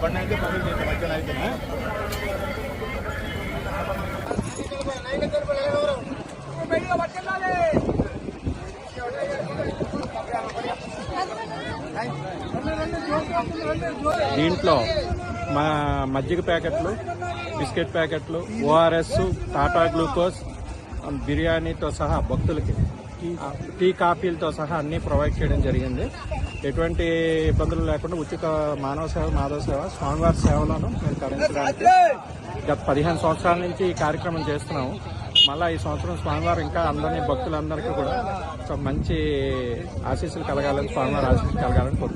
బండి అయితే పనులు చేస్తే మధ్యాహ్నం అయితే దీంట్లో మా మజ్జిగ ప్యాకెట్లు, బిస్కెట్ ప్యాకెట్లు, ఓఆర్ఎస్, టాటా గ్లూకోజ్, బిర్యానీతో సహా భక్తులకి టీ కాఫీలతో సహా అన్నీ ప్రొవైడ్ చేయడం జరిగింది. ఎటువంటి ఇబ్బందులు లేకుండా ఉచిత మానవ సేవ, మాధవ సేవ, స్వామివారి సేవలను మేము తరించడానికి గత 15 సంవత్సరాల నుంచి ఈ కార్యక్రమం చేస్తున్నాము. మళ్ళీ ఈ సంవత్సరం స్వామివారు ఇంకా అందరినీ, భక్తులందరికీ కూడా మంచి ఆశీస్సులు కలగాలని, స్వామివారి ఆశీస్సులు కలగాలని కోరుకుంటున్నాం.